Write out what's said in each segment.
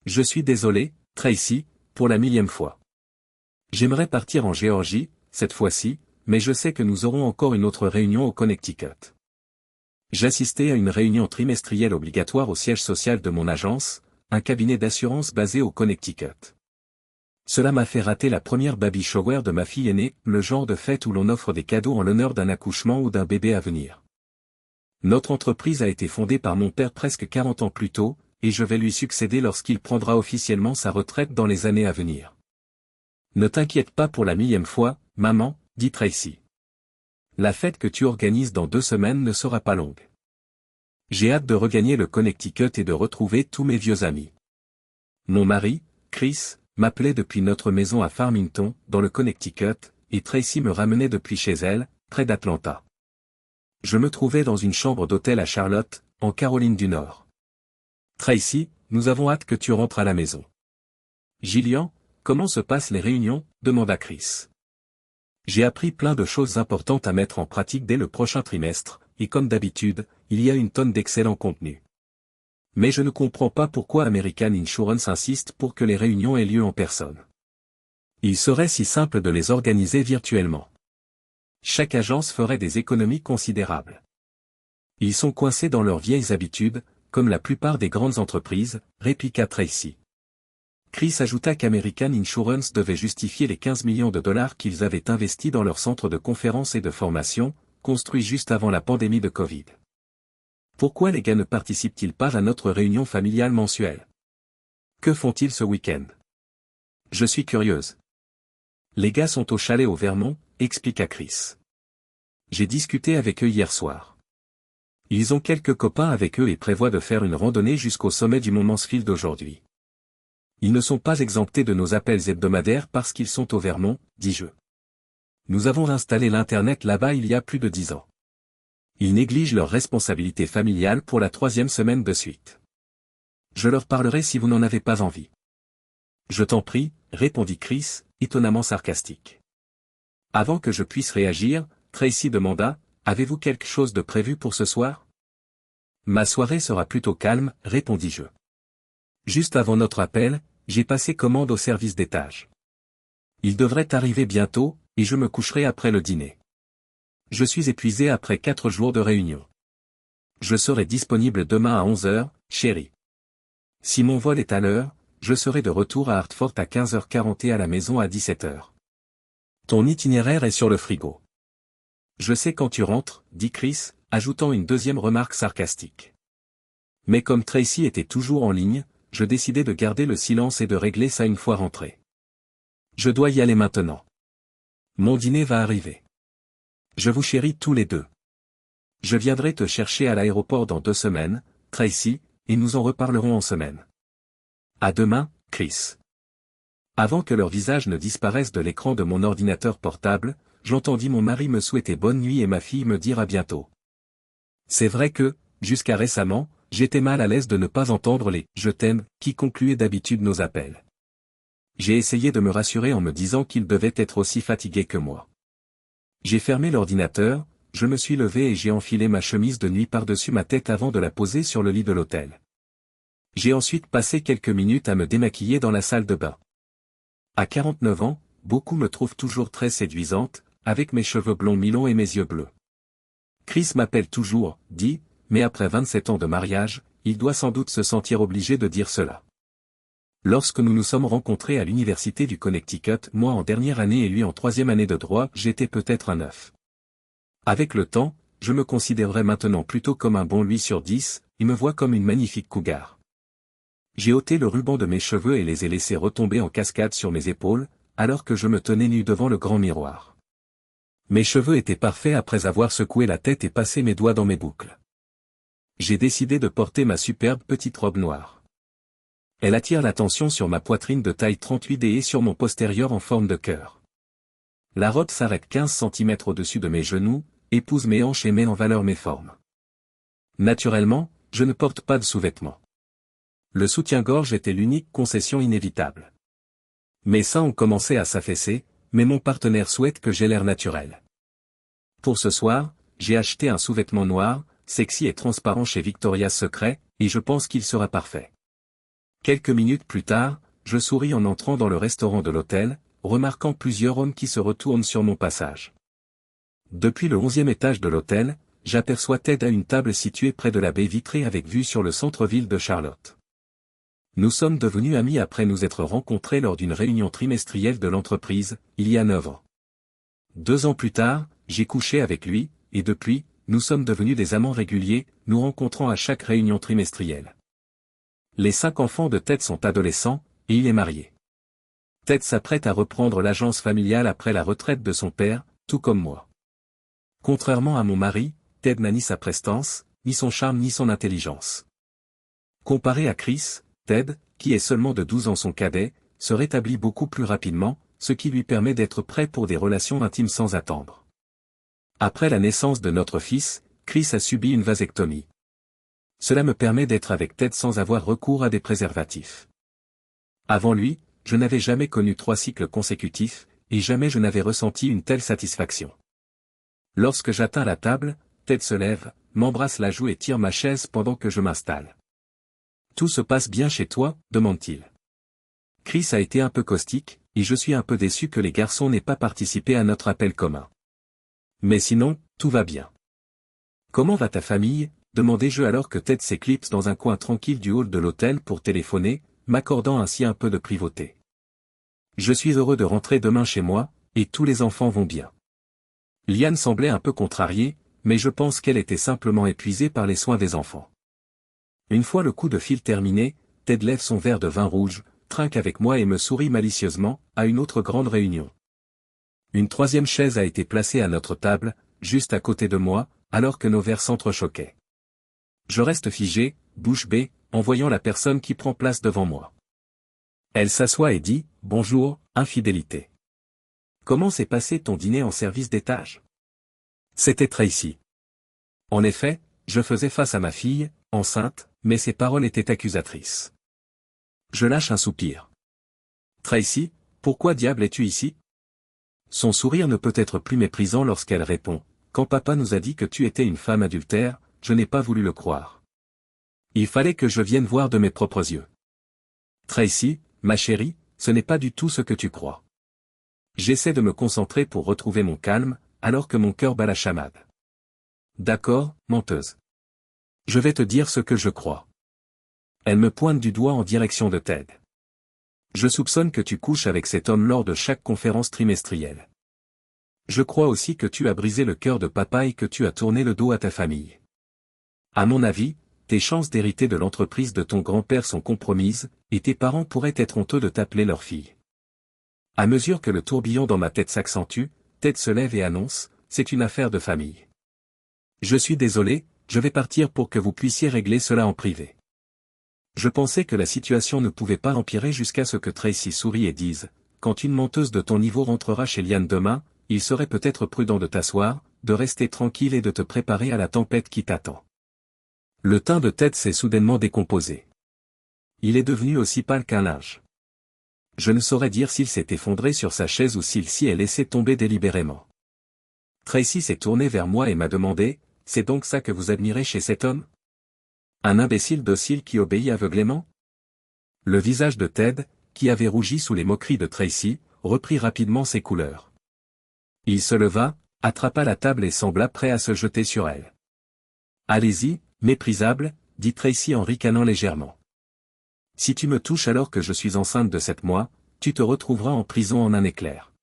Je suis désolé, Tracy, pour la 1000e fois. J'aimerais partir en Géorgie, cette fois-ci, mais je sais que nous aurons encore une autre réunion au Connecticut. J'assistais à une réunion trimestrielle obligatoire au siège social de mon agence, un cabinet d'assurance basé au Connecticut. Cela m'a fait rater la première baby shower de ma fille aînée, le genre de fête où l'on offre des cadeaux en l'honneur d'un accouchement ou d'un bébé à venir. Notre entreprise a été fondée par mon père presque 40 ans plus tôt, et je vais lui succéder lorsqu'il prendra officiellement sa retraite dans les années à venir. Ne t'inquiète pas pour la 1000e fois, maman, dit Tracy. La fête que tu organises dans 2 semaines ne sera pas longue. J'ai hâte de regagner le Connecticut et de retrouver tous mes vieux amis. Mon mari, Chris, m'appelait depuis notre maison à Farmington, dans le Connecticut, et Tracy me ramenait depuis chez elle, près d'Atlanta. Je me trouvais dans une chambre d'hôtel à Charlotte, en Caroline du Nord. Tracy, nous avons hâte que tu rentres à la maison. Gillian, comment se passent les réunions, demanda Chris. J'ai appris plein de choses importantes à mettre en pratique dès le prochain trimestre, et comme d'habitude, il y a une tonne d'excellent contenu. Mais je ne comprends pas pourquoi American Insurance insiste pour que les réunions aient lieu en personne. Il serait si simple de les organiser virtuellement. Chaque agence ferait des économies considérables. Ils sont coincés dans leurs vieilles habitudes, comme la plupart des grandes entreprises, répliqua Tracy. Chris ajouta qu'American Insurance devait justifier les 15 millions de dollars qu'ils avaient investis dans leur centre de conférences et de formation, construit juste avant la pandémie de Covid. Pourquoi les gars ne participent-ils pas à notre réunion familiale mensuelle? Que font-ils ce week-end? Je suis curieuse. Les gars sont au chalet au Vermont, expliqua Chris. J'ai discuté avec eux hier soir. Ils ont quelques copains avec eux et prévoient de faire une randonnée jusqu'au sommet du mont Mansfield aujourd'hui. Ils ne sont pas exemptés de nos appels hebdomadaires parce qu'ils sont au Vermont, dis-je. Nous avons installé l'Internet là-bas il y a plus de 10 ans. Ils négligent leurs responsabilités familiales pour la 3e semaine de suite. Je leur parlerai si vous n'en avez pas envie. Je t'en prie, répondit Chris, étonnamment sarcastique. Avant que je puisse réagir, Tracy demanda, avez-vous quelque chose de prévu pour ce soir? Ma soirée sera plutôt calme, répondis-je. Juste avant notre appel, j'ai passé commande au service d'étage. Il devrait arriver bientôt, et je me coucherai après le dîner. Je suis épuisé après 4 jours de réunion. Je serai disponible demain à 11 h, chérie. Si mon vol est à l'heure, je serai de retour à Hartford à 15h40 et à la maison à 17h. Ton itinéraire est sur le frigo. Je sais quand tu rentres, dit Chris, ajoutant une deuxième remarque sarcastique. Mais comme Tracy était toujours en ligne, je décidai de garder le silence et de régler ça une fois rentré. Je dois y aller maintenant. Mon dîner va arriver. Je vous chéris tous les deux. Je viendrai te chercher à l'aéroport dans 2 semaines, Tracy, et nous en reparlerons en semaine. À demain, Chris. Avant que leur visage ne disparaisse de l'écran de mon ordinateur portable, j'entendis mon mari me souhaiter bonne nuit et ma fille me dire à bientôt. C'est vrai que, jusqu'à récemment, j'étais mal à l'aise de ne pas entendre les « je t'aime » qui concluaient d'habitude nos appels. J'ai essayé de me rassurer en me disant qu'ils devaient être aussi fatigués que moi. J'ai fermé l'ordinateur, je me suis levé et j'ai enfilé ma chemise de nuit par-dessus ma tête avant de la poser sur le lit de l'hôtel. J'ai ensuite passé quelques minutes à me démaquiller dans la salle de bain. À 49 ans, beaucoup me trouvent toujours très séduisante, avec mes cheveux blonds mi-longs et mes yeux bleus. Chris m'appelle toujours, dit, mais après 27 ans de mariage, il doit sans doute se sentir obligé de dire cela. Lorsque nous nous sommes rencontrés à l'université du Connecticut, moi en dernière année et lui en 3e année de droit, j'étais peut-être un 9. Avec le temps, je me considérerais maintenant plutôt comme un bon 8 sur 10, il me voit comme une magnifique cougar. J'ai ôté le ruban de mes cheveux et les ai laissés retomber en cascade sur mes épaules, alors que je me tenais nu devant le grand miroir. Mes cheveux étaient parfaits après avoir secoué la tête et passé mes doigts dans mes boucles. J'ai décidé de porter ma superbe petite robe noire. Elle attire l'attention sur ma poitrine de taille 38D et sur mon postérieur en forme de cœur. La robe s'arrête 15 cm au-dessus de mes genoux, épouse mes hanches et met en valeur mes formes. Naturellement, je ne porte pas de sous-vêtements. Le soutien-gorge était l'unique concession inévitable. Mes seins ont commencé à s'affaisser, mais mon partenaire souhaite que j'ai l'air naturel. Pour ce soir, j'ai acheté un sous-vêtement noir, sexy et transparent chez Victoria's Secret, et je pense qu'il sera parfait. Quelques minutes plus tard, je souris en entrant dans le restaurant de l'hôtel, remarquant plusieurs hommes qui se retournent sur mon passage. Depuis le 11e étage de l'hôtel, j'aperçois Ted à une table située près de la baie vitrée avec vue sur le centre-ville de Charlotte. Nous sommes devenus amis après nous être rencontrés lors d'une réunion trimestrielle de l'entreprise, il y a 9 ans. 2 ans plus tard, j'ai couché avec lui, et depuis, nous sommes devenus des amants réguliers, nous rencontrant à chaque réunion trimestrielle. Les 5 enfants de Ted sont adolescents, et il est marié. Ted s'apprête à reprendre l'agence familiale après la retraite de son père, tout comme moi. Contrairement à mon mari, Ted n'a ni sa prestance, ni son charme ni son intelligence. Comparé à Chris, Ted, qui est seulement de 12 ans son cadet, se rétablit beaucoup plus rapidement, ce qui lui permet d'être prêt pour des relations intimes sans attendre. Après la naissance de notre fils, Chris a subi une vasectomie. Cela me permet d'être avec Ted sans avoir recours à des préservatifs. Avant lui, je n'avais jamais connu 3 cycles consécutifs, et jamais je n'avais ressenti une telle satisfaction. Lorsque j'atteins la table, Ted se lève, m'embrasse la joue et tire ma chaise pendant que je m'installe. « Tout se passe bien chez toi ?» demande-t-il. Chris a été un peu caustique, et je suis un peu déçu que les garçons n'aient pas participé à notre appel commun. Mais sinon, tout va bien. « Comment va ta famille ?» demandai-je alors que Ted s'éclipse dans un coin tranquille du hall de l'hôtel pour téléphoner, m'accordant ainsi un peu de privauté. « Je suis heureux de rentrer demain chez moi, et tous les enfants vont bien. » Liane semblait un peu contrariée, mais je pense qu'elle était simplement épuisée par les soins des enfants. Une fois le coup de fil terminé, Ted lève son verre de vin rouge, trinque avec moi et me sourit malicieusement, à une autre grande réunion. Une 3e chaise a été placée à notre table, juste à côté de moi, alors que nos verres s'entrechoquaient. Je reste figé, bouche bée, en voyant la personne qui prend place devant moi. Elle s'assoit et dit « Bonjour, infidélité. Comment s'est passé ton dîner en service d'étage ?» C'était Tracy. En effet, je faisais face à ma fille, enceinte, mais ses paroles étaient accusatrices. Je lâche un soupir. « Tracy, pourquoi diable es-tu ici ?» Son sourire ne peut être plus méprisant lorsqu'elle répond « Quand papa nous a dit que tu étais une femme adultère, je n'ai pas voulu le croire. Il fallait que je vienne voir de mes propres yeux. » Tracy, ma chérie, ce n'est pas du tout ce que tu crois. J'essaie de me concentrer pour retrouver mon calme, alors que mon cœur bat la chamade. D'accord, menteuse. Je vais te dire ce que je crois. Elle me pointe du doigt en direction de Ted. Je soupçonne que tu couches avec cet homme lors de chaque conférence trimestrielle. Je crois aussi que tu as brisé le cœur de papa et que tu as tourné le dos à ta famille. À mon avis, tes chances d'hériter de l'entreprise de ton grand-père sont compromises, et tes parents pourraient être honteux de t'appeler leur fille. À mesure que le tourbillon dans ma tête s'accentue, Ted se lève et annonce, c'est une affaire de famille. Je suis désolé, je vais partir pour que vous puissiez régler cela en privé. Je pensais que la situation ne pouvait pas empirer jusqu'à ce que Tracy sourie et dise, quand une menteuse de ton niveau rentrera chez Liane demain, il serait peut-être prudent de t'asseoir, de rester tranquille et de te préparer à la tempête qui t'attend. Le teint de Ted s'est soudainement décomposé. Il est devenu aussi pâle qu'un linge. Je ne saurais dire s'il s'est effondré sur sa chaise ou s'il s'y est laissé tomber délibérément. Tracy s'est tournée vers moi et m'a demandé, « C'est donc ça que vous admirez chez cet homme ? Un imbécile docile qui obéit aveuglément ?» Le visage de Ted, qui avait rougi sous les moqueries de Tracy, reprit rapidement ses couleurs. Il se leva, attrapa la table et sembla prêt à se jeter sur elle. « Allez-y, méprisable, » dit Tracy en ricanant légèrement. « Si tu me touches alors que je suis enceinte de 7 mois, tu te retrouveras en prison en un éclair. »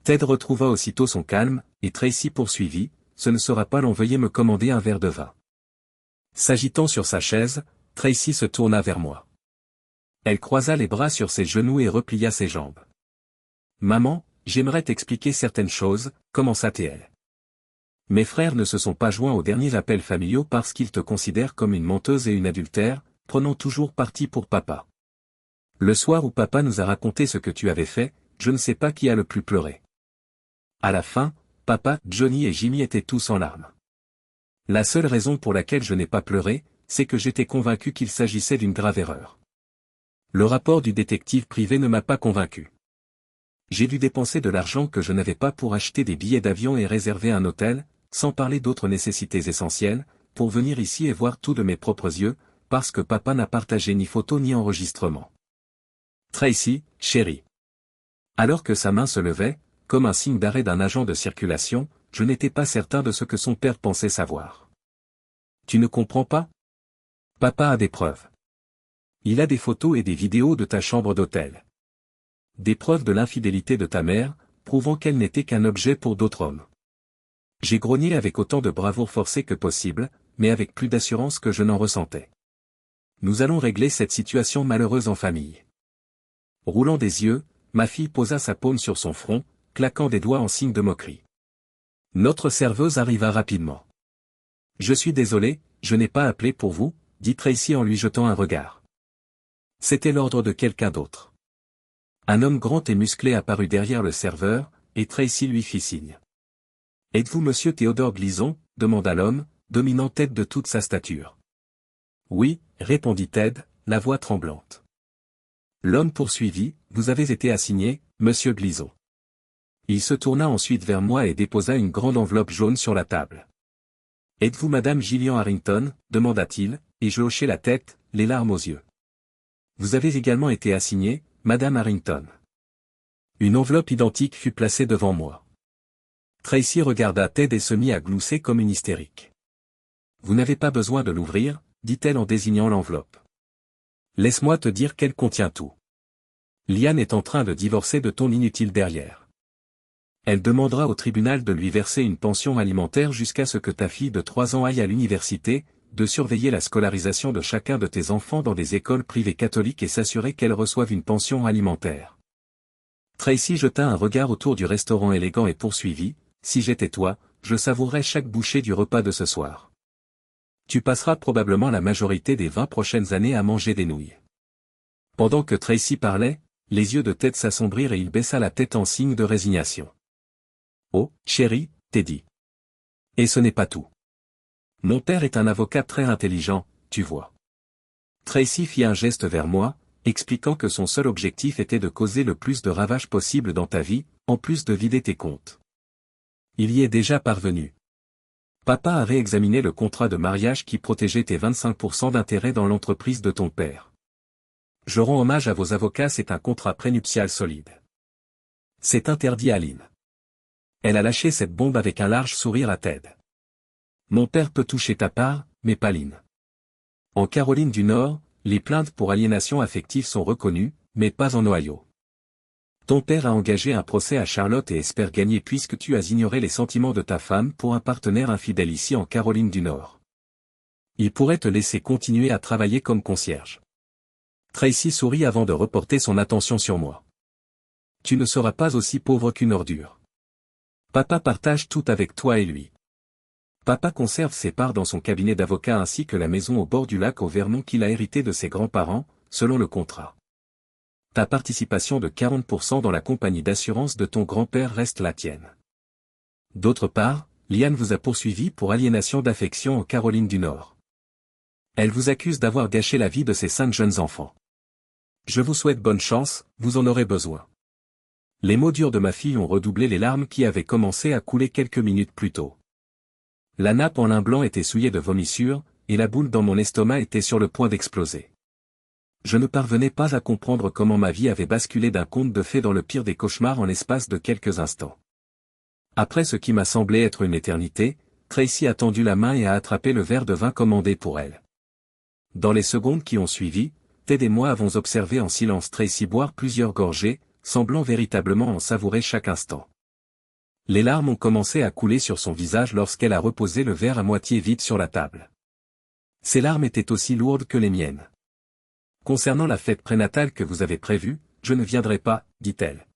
Ted retrouva aussitôt son calme, et Tracy poursuivit, « Ce ne sera pas long, veuillez me commander un verre de vin. » S'agitant sur sa chaise, Tracy se tourna vers moi. Elle croisa les bras sur ses genoux et replia ses jambes. « Maman, j'aimerais t'expliquer certaines choses, commença-t-elle. Mes frères ne se sont pas joints aux derniers appels familiaux parce qu'ils te considèrent comme une menteuse et une adultère, prenant toujours parti pour papa. Le soir où papa nous a raconté ce que tu avais fait, je ne sais pas qui a le plus pleuré. À la fin, papa, Johnny et Jimmy étaient tous en larmes. La seule raison pour laquelle je n'ai pas pleuré, c'est que j'étais convaincu qu'il s'agissait d'une grave erreur. Le rapport du détective privé ne m'a pas convaincu. J'ai dû dépenser de l'argent que je n'avais pas pour acheter des billets d'avion et réserver un hôtel, sans parler d'autres nécessités essentielles, pour venir ici et voir tout de mes propres yeux, parce que papa n'a partagé ni photo ni enregistrement. Tracy, chérie. Alors que sa main se levait, comme un signe d'arrêt d'un agent de circulation, je n'étais pas certain de ce que son père pensait savoir. Tu ne comprends pas? Papa a des preuves. Il a des photos et des vidéos de ta chambre d'hôtel. Des preuves de l'infidélité de ta mère, prouvant qu'elle n'était qu'un objet pour d'autres hommes. J'ai grogné avec autant de bravoure forcée que possible, mais avec plus d'assurance que je n'en ressentais. Nous allons régler cette situation malheureuse en famille. Roulant des yeux, ma fille posa sa paume sur son front, claquant des doigts en signe de moquerie. Notre serveuse arriva rapidement. Je suis désolé, je n'ai pas appelé pour vous, dit Tracy en lui jetant un regard. C'était l'ordre de quelqu'un d'autre. Un homme grand et musclé apparut derrière le serveur, et Tracy lui fit signe. Êtes-vous monsieur Théodore Glisson? Demanda l'homme, dominant Ted de toute sa stature. Oui, répondit Ted, la voix tremblante. L'homme poursuivit, vous avez été assigné, monsieur Glisson. Il se tourna ensuite vers moi et déposa une grande enveloppe jaune sur la table. Êtes-vous madame Gillian Harrington? Demanda-t-il, et je hochai la tête, les larmes aux yeux. Vous avez également été assignée, madame Harrington. Une enveloppe identique fut placée devant moi. Tracy regarda Ted et se mit à glousser comme une hystérique. Vous n'avez pas besoin de l'ouvrir, dit-elle en désignant l'enveloppe. Laisse-moi te dire qu'elle contient tout. Liane est en train de divorcer de ton inutile derrière. Elle demandera au tribunal de lui verser une pension alimentaire jusqu'à ce que ta fille de 3 ans aille à l'université, de surveiller la scolarisation de chacun de tes enfants dans des écoles privées catholiques et s'assurer qu'elles reçoivent une pension alimentaire. Tracy jeta un regard autour du restaurant élégant et poursuivit, si j'étais toi, je savourerais chaque bouchée du repas de ce soir. Tu passeras probablement la majorité des 20 prochaines années à manger des nouilles. Pendant que Tracy parlait, les yeux de Ted s'assombrirent et il baissa la tête en signe de résignation. Oh, chérie, Teddy. Et ce n'est pas tout. Mon père est un avocat très intelligent, tu vois. Tracy fit un geste vers moi, expliquant que son seul objectif était de causer le plus de ravages possible dans ta vie, en plus de vider tes comptes. Il y est déjà parvenu. Papa a réexaminé le contrat de mariage qui protégeait tes 25% d'intérêt dans l'entreprise de ton père. Je rends hommage à vos avocats, c'est un contrat prénuptial solide. C'est interdit à Lynn. Elle a lâché cette bombe avec un large sourire à Ted. Mon père peut toucher ta part, mais pas Lynn. En Caroline du Nord, les plaintes pour aliénation affective sont reconnues, mais pas en Ohio. Ton père a engagé un procès à Charlotte et espère gagner puisque tu as ignoré les sentiments de ta femme pour un partenaire infidèle ici en Caroline du Nord. Il pourrait te laisser continuer à travailler comme concierge. Tracy sourit avant de reporter son attention sur moi. Tu ne seras pas aussi pauvre qu'une ordure. Papa partage tout avec toi et lui. Papa conserve ses parts dans son cabinet d'avocat ainsi que la maison au bord du lac au Vermont qu'il a hérité de ses grands-parents, selon le contrat. Ta participation de 40% dans la compagnie d'assurance de ton grand-père reste la tienne. D'autre part, Liane vous a poursuivi pour aliénation d'affection en Caroline du Nord. Elle vous accuse d'avoir gâché la vie de ses 5 jeunes enfants. Je vous souhaite bonne chance, vous en aurez besoin. Les mots durs de ma fille ont redoublé les larmes qui avaient commencé à couler quelques minutes plus tôt. La nappe en lin blanc était souillée de vomissures, et la boule dans mon estomac était sur le point d'exploser. Je ne parvenais pas à comprendre comment ma vie avait basculé d'un conte de fées dans le pire des cauchemars en l'espace de quelques instants. Après ce qui m'a semblé être une éternité, Tracy a tendu la main et a attrapé le verre de vin commandé pour elle. Dans les secondes qui ont suivi, Ted et moi avons observé en silence Tracy boire plusieurs gorgées, semblant véritablement en savourer chaque instant. Les larmes ont commencé à couler sur son visage lorsqu'elle a reposé le verre à moitié vide sur la table. Ses larmes étaient aussi lourdes que les miennes. Concernant la fête prénatale que vous avez prévue, je ne viendrai pas, dit-elle.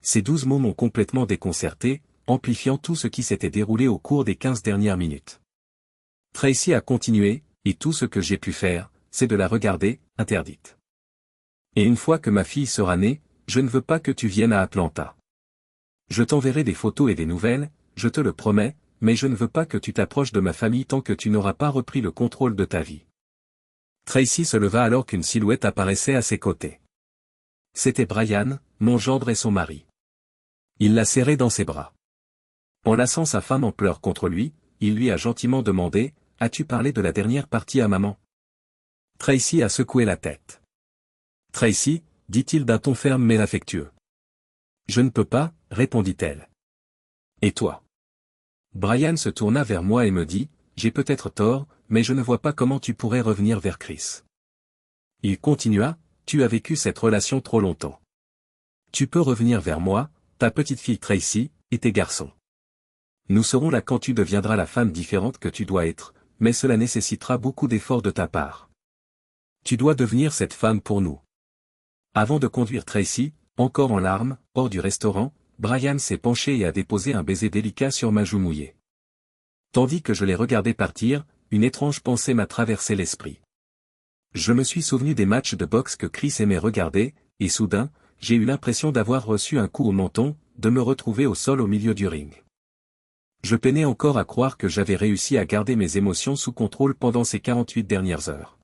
Ces 12 mots m'ont complètement déconcerté, amplifiant tout ce qui s'était déroulé au cours des 15 dernières minutes. Tracy a continué, et tout ce que j'ai pu faire, c'est de la regarder, interdite. Et une fois que ma fille sera née, je ne veux pas que tu viennes à Atlanta. Je t'enverrai des photos et des nouvelles, je te le promets, mais je ne veux pas que tu t'approches de ma famille tant que tu n'auras pas repris le contrôle de ta vie. Tracy se leva alors qu'une silhouette apparaissait à ses côtés. C'était Brian, mon gendre et son mari. Il l'a serré dans ses bras. Enlaçant sa femme en pleurs contre lui, il lui a gentiment demandé, « As-tu parlé de la dernière partie à maman ?» Tracy a secoué la tête. Tracy, dit-il d'un ton ferme mais affectueux. Je ne peux pas, répondit-elle. Et toi? Brian se tourna vers moi et me dit, j'ai peut-être tort, mais je ne vois pas comment tu pourrais revenir vers Chris. Il continua, tu as vécu cette relation trop longtemps. Tu peux revenir vers moi, ta petite fille Tracy, et tes garçons. Nous serons là quand tu deviendras la femme différente que tu dois être, mais cela nécessitera beaucoup d'efforts de ta part. Tu dois devenir cette femme pour nous. Avant de conduire Tracy, encore en larmes, hors du restaurant, Brian s'est penché et a déposé un baiser délicat sur ma joue mouillée. Tandis que je les regardais partir, une étrange pensée m'a traversé l'esprit. Je me suis souvenu des matchs de boxe que Chris aimait regarder, et soudain, j'ai eu l'impression d'avoir reçu un coup au menton, de me retrouver au sol au milieu du ring. Je peinais encore à croire que j'avais réussi à garder mes émotions sous contrôle pendant ces 48 dernières heures.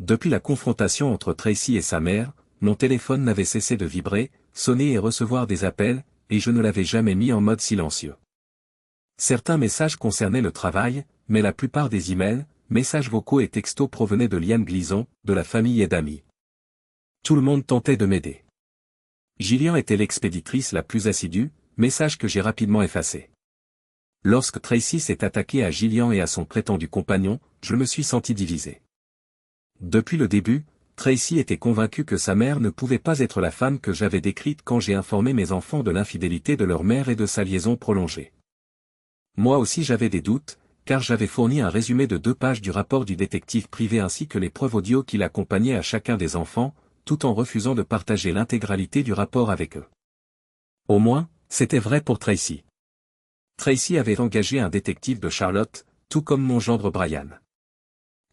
Depuis la confrontation entre Tracy et sa mère, mon téléphone n'avait cessé de vibrer, sonner et recevoir des appels, et je ne l'avais jamais mis en mode silencieux. Certains messages concernaient le travail, mais la plupart des emails, messages vocaux et textos provenaient de Liane Glison, de la famille et d'amis. Tout le monde tentait de m'aider. Gillian était l'expéditrice la plus assidue, message que j'ai rapidement effacé. Lorsque Tracy s'est attaquée à Gillian et à son prétendu compagnon, je me suis senti divisé. Depuis le début, Tracy était convaincue que sa mère ne pouvait pas être la femme que j'avais décrite quand j'ai informé mes enfants de l'infidélité de leur mère et de sa liaison prolongée. Moi aussi j'avais des doutes, car j'avais fourni un résumé de 2 pages du rapport du détective privé ainsi que les preuves audio qui l'accompagnaient à chacun des enfants, tout en refusant de partager l'intégralité du rapport avec eux. Au moins, c'était vrai pour Tracy. Tracy avait engagé un détective de Charlotte, tout comme mon gendre Brian.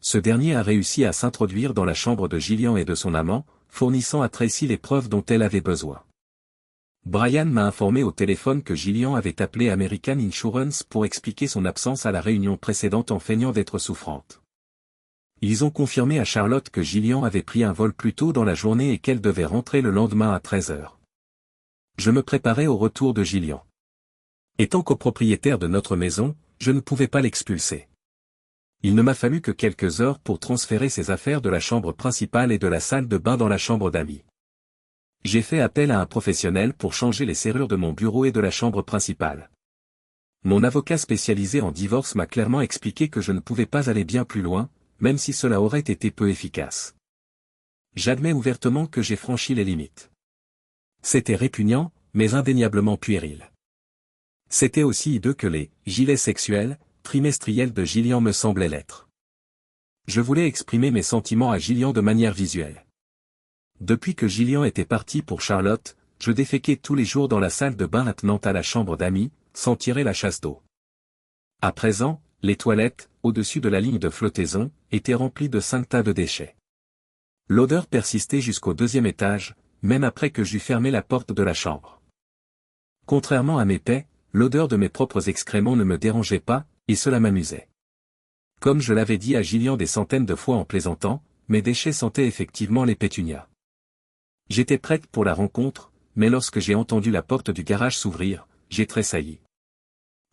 Ce dernier a réussi à s'introduire dans la chambre de Gillian et de son amant, fournissant à Tracy les preuves dont elle avait besoin. Brian m'a informé au téléphone que Gillian avait appelé American Insurance pour expliquer son absence à la réunion précédente en feignant d'être souffrante. Ils ont confirmé à Charlotte que Gillian avait pris un vol plus tôt dans la journée et qu'elle devait rentrer le lendemain à 13h. Je me préparais au retour de Gillian. Étant copropriétaire de notre maison, je ne pouvais pas l'expulser. Il ne m'a fallu que quelques heures pour transférer ses affaires de la chambre principale et de la salle de bain dans la chambre d'amis. J'ai fait appel à un professionnel pour changer les serrures de mon bureau et de la chambre principale. Mon avocat spécialisé en divorce m'a clairement expliqué que je ne pouvais pas aller bien plus loin, même si cela aurait été peu efficace. J'admets ouvertement que j'ai franchi les limites. C'était répugnant, mais indéniablement puéril. C'était aussi hideux que les « gilets sexuels » trimestriels de Gillian me semblaient l'être. Je voulais exprimer mes sentiments à Gillian de manière visuelle. Depuis que Gillian était partie pour Charlotte, je déféquais tous les jours dans la salle de bain attenante à la chambre d'amis, sans tirer la chasse d'eau. À présent, les toilettes, au-dessus de la ligne de flottaison, étaient remplies de 5 tas de déchets. L'odeur persistait jusqu'au 2e étage, même après que j'eus fermé la porte de la chambre. Contrairement à mes paix, l'odeur de mes propres excréments ne me dérangeait pas, et cela m'amusait. Comme je l'avais dit à Gillian des centaines de fois en plaisantant, mes déchets sentaient effectivement les pétunias. J'étais prête pour la rencontre, mais lorsque j'ai entendu la porte du garage s'ouvrir, j'ai tressailli.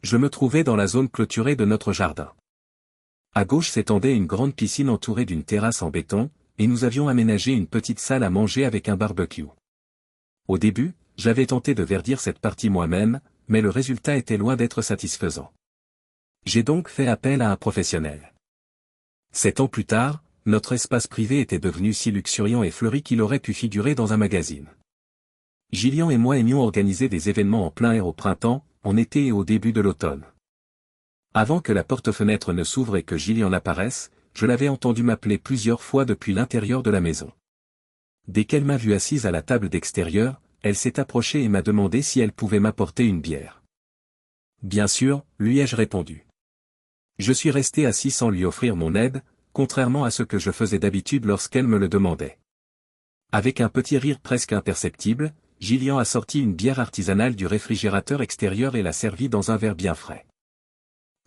Je me trouvais dans la zone clôturée de notre jardin. À gauche s'étendait une grande piscine entourée d'une terrasse en béton, et nous avions aménagé une petite salle à manger avec un barbecue. Au début, j'avais tenté de verdir cette partie moi-même, mais le résultat était loin d'être satisfaisant. J'ai donc fait appel à un professionnel. 7 ans plus tard, notre espace privé était devenu si luxuriant et fleuri qu'il aurait pu figurer dans un magazine. Gillian et moi aimions organiser des événements en plein air au printemps, en été et au début de l'automne. Avant que la porte-fenêtre ne s'ouvre et que Gillian n'apparaisse, je l'avais entendu m'appeler plusieurs fois depuis l'intérieur de la maison. Dès qu'elle m'a vu assise à la table d'extérieur, elle s'est approchée et m'a demandé si elle pouvait m'apporter une bière. Bien sûr, lui ai-je répondu. Je suis resté assis sans lui offrir mon aide, contrairement à ce que je faisais d'habitude lorsqu'elle me le demandait. Avec un petit rire presque imperceptible, Gillian a sorti une bière artisanale du réfrigérateur extérieur et l'a servie dans un verre bien frais.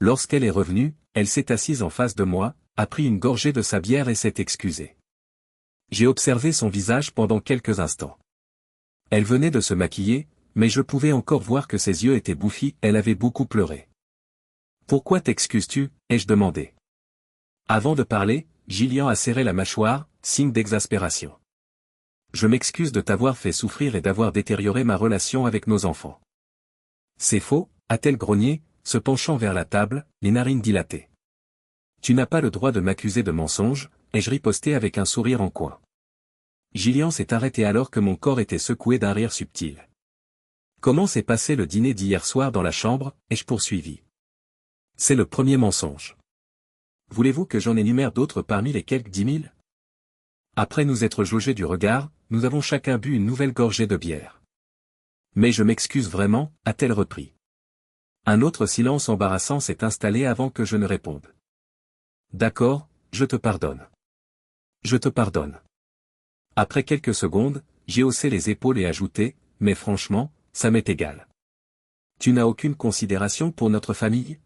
Lorsqu'elle est revenue, elle s'est assise en face de moi, a pris une gorgée de sa bière et s'est excusée. J'ai observé son visage pendant quelques instants. Elle venait de se maquiller, mais je pouvais encore voir que ses yeux étaient bouffis, elle avait beaucoup pleuré. « Pourquoi t'excuses-tu » ai-je demandé. Avant de parler, Gillian a serré la mâchoire, signe d'exaspération. Je m'excuse de t'avoir fait souffrir et d'avoir détérioré ma relation avec nos enfants. C'est faux, a-t-elle grogné, se penchant vers la table, les narines dilatées. Tu n'as pas le droit de m'accuser de mensonge, ai-je riposté avec un sourire en coin. Gillian s'est arrêtée alors que mon corps était secoué d'un rire subtil. Comment s'est passé le dîner d'hier soir dans la chambre, ai-je poursuivi. C'est le premier mensonge. Voulez-vous que j'en énumère d'autres parmi les quelques 10 000 ? Après nous être jaugés du regard, nous avons chacun bu une nouvelle gorgée de bière. Mais je m'excuse vraiment, a-t-elle repris. Un autre silence embarrassant s'est installé avant que je ne réponde. D'accord, je te pardonne. Je te pardonne. Après quelques secondes, j'ai haussé les épaules et ajouté, mais franchement, ça m'est égal. Tu n'as aucune considération pour notre famille ?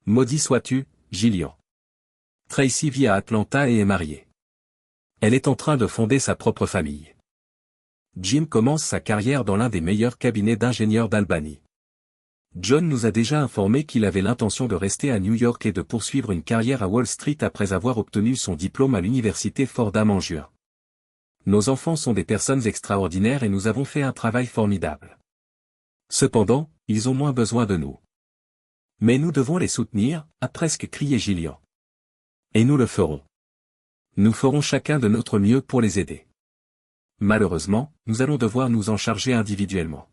Maudit sois-tu, Gillian. Tracy vit à Atlanta et est mariée. Elle est en train de fonder sa propre famille. Jim commence sa carrière dans l'un des meilleurs cabinets d'ingénieurs d'Albany. John nous a déjà informé qu'il avait l'intention de rester à New York et de poursuivre une carrière à Wall Street après avoir obtenu son diplôme à l'université Fordham en juin. Nos enfants sont des personnes extraordinaires et nous avons fait un travail formidable. Cependant, ils ont moins besoin de nous. Mais nous devons les soutenir, a presque crié Gillian. Et nous le ferons. Nous ferons chacun de notre mieux pour les aider. Malheureusement, nous allons devoir nous en charger individuellement.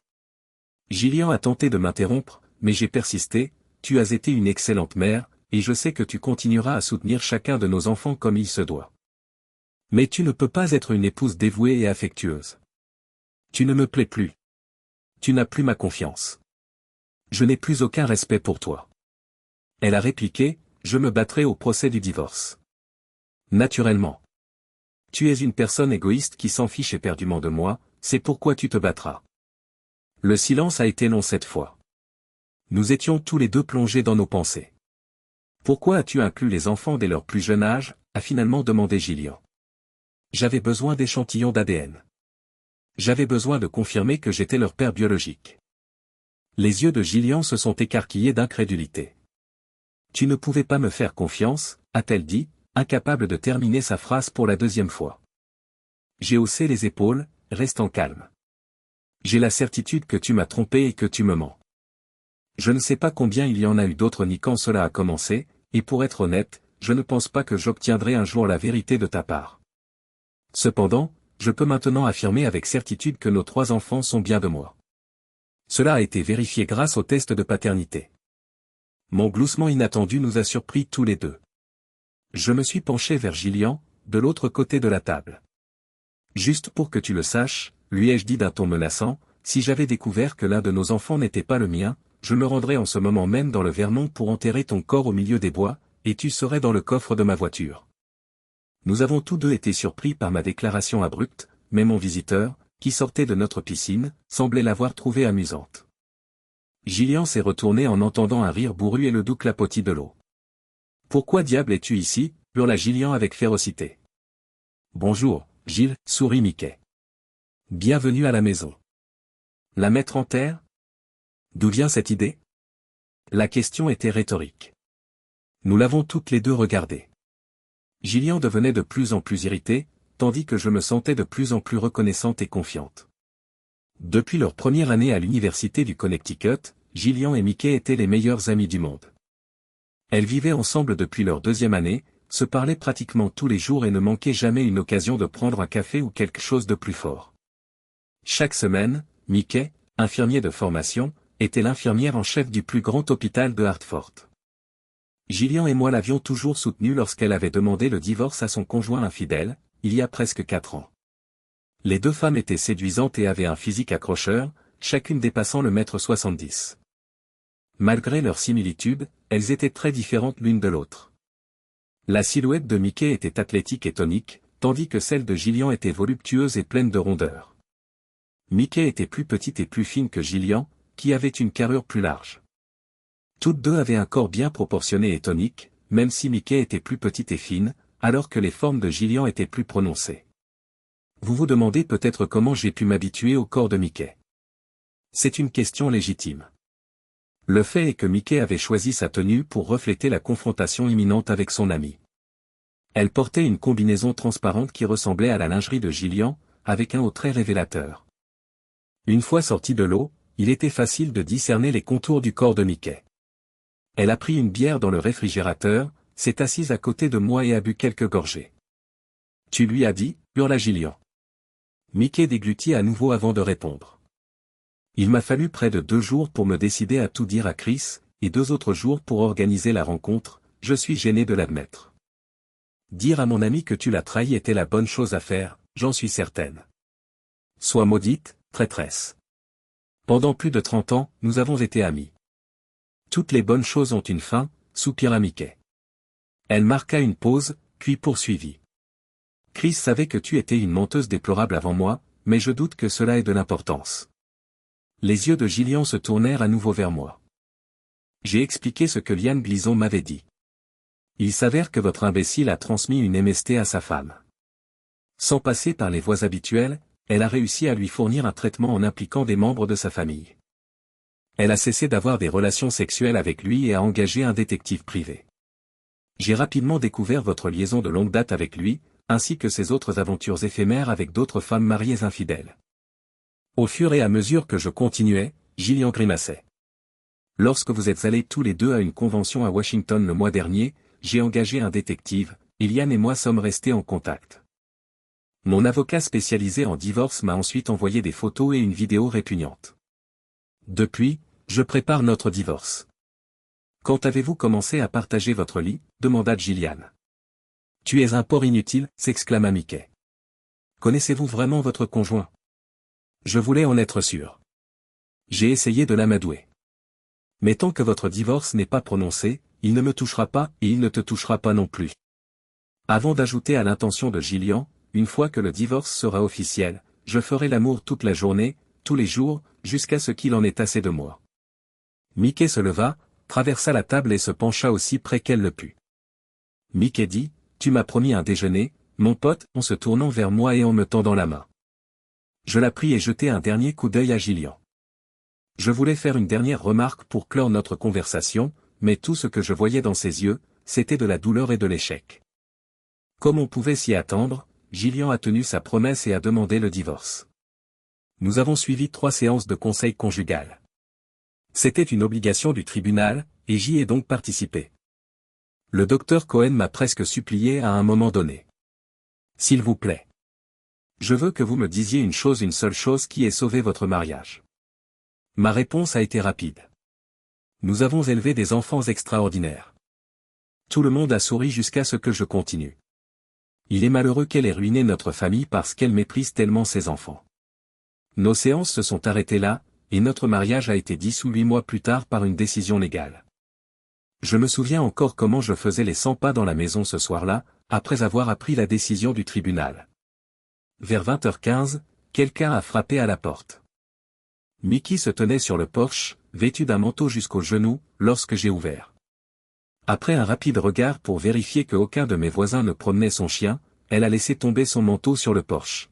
Gillian a tenté de m'interrompre, mais j'ai persisté, tu as été une excellente mère, et je sais que tu continueras à soutenir chacun de nos enfants comme il se doit. Mais tu ne peux pas être une épouse dévouée et affectueuse. Tu ne me plais plus. Tu n'as plus ma confiance. Je n'ai plus aucun respect pour toi. Elle a répliqué, je me battrai au procès du divorce. Naturellement. Tu es une personne égoïste qui s'en fiche éperdument de moi, c'est pourquoi tu te battras. Le silence a été long cette fois. Nous étions tous les deux plongés dans nos pensées. Pourquoi as-tu inclus les enfants dès leur plus jeune âge, a finalement demandé Gillian. J'avais besoin d'échantillons d'ADN. J'avais besoin de confirmer que j'étais leur père biologique. Les yeux de Gillian se sont écarquillés d'incrédulité. Tu ne pouvais pas me faire confiance, a-t-elle dit, incapable de terminer sa phrase pour la deuxième fois. J'ai haussé les épaules, restant calme. J'ai la certitude que tu m'as trompé et que tu me mens. Je ne sais pas combien il y en a eu d'autres ni quand cela a commencé, et pour être honnête, je ne pense pas que j'obtiendrai un jour la vérité de ta part. Cependant, je peux maintenant affirmer avec certitude que nos 3 enfants sont bien de moi. Cela a été vérifié grâce au test de paternité. Mon gloussement inattendu nous a surpris tous les deux. Je me suis penché vers Gillian, de l'autre côté de la table. Juste pour que tu le saches, lui ai-je dit d'un ton menaçant, si j'avais découvert que l'un de nos enfants n'était pas le mien, je me rendrais en ce moment même dans le Vermont pour enterrer ton corps au milieu des bois, et tu serais dans le coffre de ma voiture. Nous avons tous deux été surpris par ma déclaration abrupte, mais mon visiteur, qui sortait de notre piscine, semblait l'avoir trouvée amusante. Gillian s'est retourné en entendant un rire bourru et le doux clapotis de l'eau. « Pourquoi diable es-tu ici » hurla Gillian avec férocité. « Bonjour, Gilles, sourit Mickey. Bienvenue à la maison. La mettre en terre ? D'où vient cette idée ? » La question était rhétorique. Nous l'avons toutes les deux regardée. Gillian devenait de plus en plus irritée, tandis que je me sentais de plus en plus reconnaissante et confiante. Depuis leur première année à l'université du Connecticut, Gillian et Mickey étaient les meilleurs amis du monde. Elles vivaient ensemble depuis leur 2e année, se parlaient pratiquement tous les jours et ne manquaient jamais une occasion de prendre un café ou quelque chose de plus fort. Chaque semaine, Mickey, infirmier de formation, était l'infirmière en chef du plus grand hôpital de Hartford. Gillian et moi l'avions toujours soutenue lorsqu'elle avait demandé le divorce à son conjoint infidèle, il y a presque 4 ans. Les 2 femmes étaient séduisantes et avaient un physique accrocheur, chacune dépassant le 1m70. Malgré leurs similitudes, elles étaient très différentes l'une de l'autre. La silhouette de Mickey était athlétique et tonique, tandis que celle de Gillian était voluptueuse et pleine de rondeur. Mickey était plus petite et plus fine que Gillian, qui avait une carrure plus large. Toutes deux avaient un corps bien proportionné et tonique, même si Mickey était plus petite et fine, alors que les formes de Gillian étaient plus prononcées. Vous vous demandez peut-être comment j'ai pu m'habituer au corps de Mickey. C'est une question légitime. Le fait est que Mickey avait choisi sa tenue pour refléter la confrontation imminente avec son ami. Elle portait une combinaison transparente qui ressemblait à la lingerie de Gillian, avec un haut très révélateur. Une fois sortie de l'eau, il était facile de discerner les contours du corps de Mickey. Elle a pris une bière dans le réfrigérateur, s'est assise à côté de moi et a bu quelques gorgées. Tu lui as dit, hurla Gillian. Mickey déglutit à nouveau avant de répondre. Il m'a fallu près de 2 jours pour me décider à tout dire à Chris, et 2 autres jours pour organiser la rencontre, je suis gêné de l'admettre. Dire à mon ami que tu l'as trahi était la bonne chose à faire, j'en suis certaine. Sois maudite, traîtresse. Pendant plus de 30 ans, nous avons été amis. Toutes les bonnes choses ont une fin, soupira Mickey. Elle marqua une pause, puis poursuivit. Chris savait que tu étais une menteuse déplorable avant moi, mais je doute que cela ait de l'importance. Les yeux de Gillian se tournèrent à nouveau vers moi. J'ai expliqué ce que Liane Glison m'avait dit. Il s'avère que votre imbécile a transmis une MST à sa femme. Sans passer par les voies habituelles, elle a réussi à lui fournir un traitement en impliquant des membres de sa famille. Elle a cessé d'avoir des relations sexuelles avec lui et a engagé un détective privé. J'ai rapidement découvert votre liaison de longue date avec lui, ainsi que ses autres aventures éphémères avec d'autres femmes mariées infidèles. Au fur et à mesure que je continuais, Gillian grimaçait. Lorsque vous êtes allés tous les deux à une convention à Washington le mois dernier, j'ai engagé un détective, Iliane et moi sommes restés en contact. Mon avocat spécialisé en divorce m'a ensuite envoyé des photos et une vidéo répugnante. Depuis, je prépare notre divorce. Quand avez-vous commencé à partager votre lit, demanda Gillian. Tu es un porc inutile, s'exclama Mickey. Connaissez-vous vraiment votre conjoint? Je voulais en être sûr. J'ai essayé de l'amadouer. Mais tant que votre divorce n'est pas prononcé, il ne me touchera pas et il ne te touchera pas non plus. Avant d'ajouter à l'intention de Gillian, une fois que le divorce sera officiel, je ferai l'amour toute la journée, tous les jours, jusqu'à ce qu'il en ait assez de moi. Mickey se leva, traversa la table et se pencha aussi près qu'elle le put. Mickey dit, tu m'as promis un déjeuner, mon pote, en se tournant vers moi et en me tendant la main. Je la pris et jetai un dernier coup d'œil à Gillian. Je voulais faire une dernière remarque pour clore notre conversation, mais tout ce que je voyais dans ses yeux, c'était de la douleur et de l'échec. Comme on pouvait s'y attendre, Gillian a tenu sa promesse et a demandé le divorce. Nous avons suivi 3 séances de conseil conjugal. C'était une obligation du tribunal, et j'y ai donc participé. Le docteur Cohen m'a presque supplié à un moment donné. S'il vous plaît. Je veux que vous me disiez une seule chose qui ait sauvé votre mariage. Ma réponse a été rapide. Nous avons élevé des enfants extraordinaires. Tout le monde a souri jusqu'à ce que je continue. Il est malheureux qu'elle ait ruiné notre famille parce qu'elle méprise tellement ses enfants. Nos séances se sont arrêtées là, et notre mariage a été dissous 8 mois plus tard par une décision légale. Je me souviens encore comment je faisais les 100 pas dans la maison ce soir-là, après avoir appris la décision du tribunal. Vers 20h15, quelqu'un a frappé à la porte. Mickey se tenait sur le porche, vêtu d'un manteau jusqu'aux genoux, lorsque j'ai ouvert. Après un rapide regard pour vérifier que aucun de mes voisins ne promenait son chien, elle a laissé tomber son manteau sur le porche.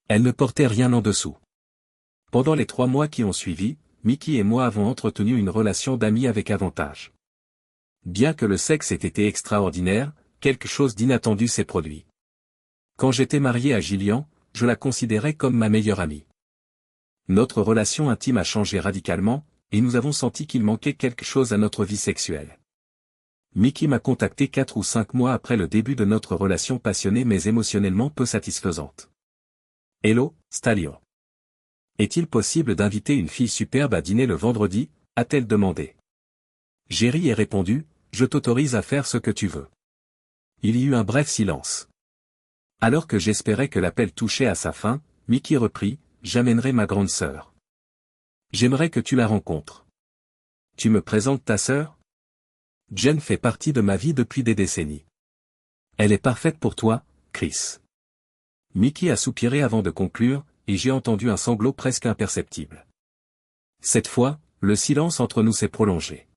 Elle ne portait rien en dessous. Pendant les 3 mois qui ont suivi, Mickey et moi avons entretenu une relation d'amis avec avantage. Bien que le sexe ait été extraordinaire, quelque chose d'inattendu s'est produit. Quand j'étais marié à Gillian, je la considérais comme ma meilleure amie. Notre relation intime a changé radicalement, et nous avons senti qu'il manquait quelque chose à notre vie sexuelle. Mickey m'a contacté 4 ou 5 mois après le début de notre relation passionnée mais émotionnellement peu satisfaisante. Hello, Stallion. Est-il possible d'inviter une fille superbe à dîner le vendredi, a-t-elle demandé. J'ai ri et répondu, je t'autorise à faire ce que tu veux. Il y eut un bref silence. Alors que j'espérais que l'appel touchait à sa fin, Mickey reprit, j'amènerai ma grande sœur. J'aimerais que tu la rencontres. Tu me présentes ta sœur? Jen fait partie de ma vie depuis des décennies. Elle est parfaite pour toi, Chris. Mickey a soupiré avant de conclure, et j'ai entendu un sanglot presque imperceptible. Cette fois, le silence entre nous s'est prolongé.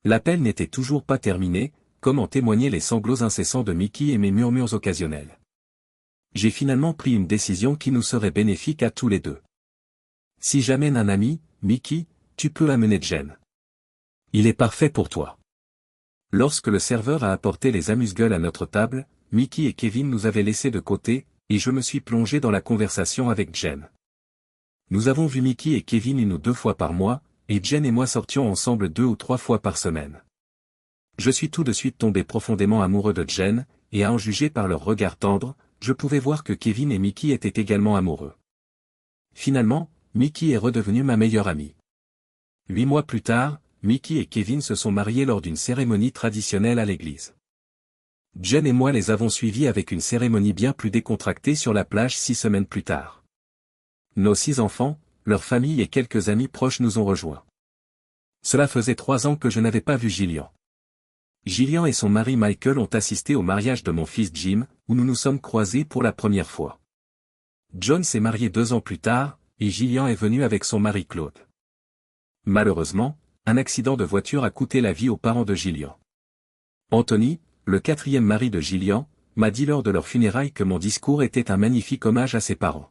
L'appel n'était toujours pas terminé, comme en témoignaient les sanglots incessants de Mickey et mes murmures occasionnels. J'ai finalement pris une décision qui nous serait bénéfique à tous les deux. Si j'amène un ami, Mickey, tu peux amener Jen. Il est parfait pour toi. Lorsque le serveur a apporté les amuse-gueules à notre table, Mickey et Kevin nous avaient laissés de côté, et je me suis plongé dans la conversation avec Jen. Nous avons vu Mickey et Kevin une ou 2 fois par mois, et Jen et moi sortions ensemble 2 ou 3 fois par semaine. Je suis tout de suite tombé profondément amoureux de Jen, et à en juger par leur regard tendre, je pouvais voir que Kevin et Mickey étaient également amoureux. Finalement, Mickey est redevenu ma meilleure amie. 8 mois plus tard, Mickey et Kevin se sont mariés lors d'une cérémonie traditionnelle à l'église. Jen et moi les avons suivis avec une cérémonie bien plus décontractée sur la plage 6 semaines plus tard. Nos 6 enfants, leurs familles et quelques amis proches nous ont rejoints. Cela faisait 3 ans que je n'avais pas vu Gillian. Gillian et son mari Michael ont assisté au mariage de mon fils Jim, où nous nous sommes croisés pour la première fois. John s'est marié 2 ans plus tard, et Gillian est venu avec son mari Claude. Malheureusement, un accident de voiture a coûté la vie aux parents de Gillian. Anthony, le 4e mari de Gillian, m'a dit lors de leurs funérailles que mon discours était un magnifique hommage à ses parents.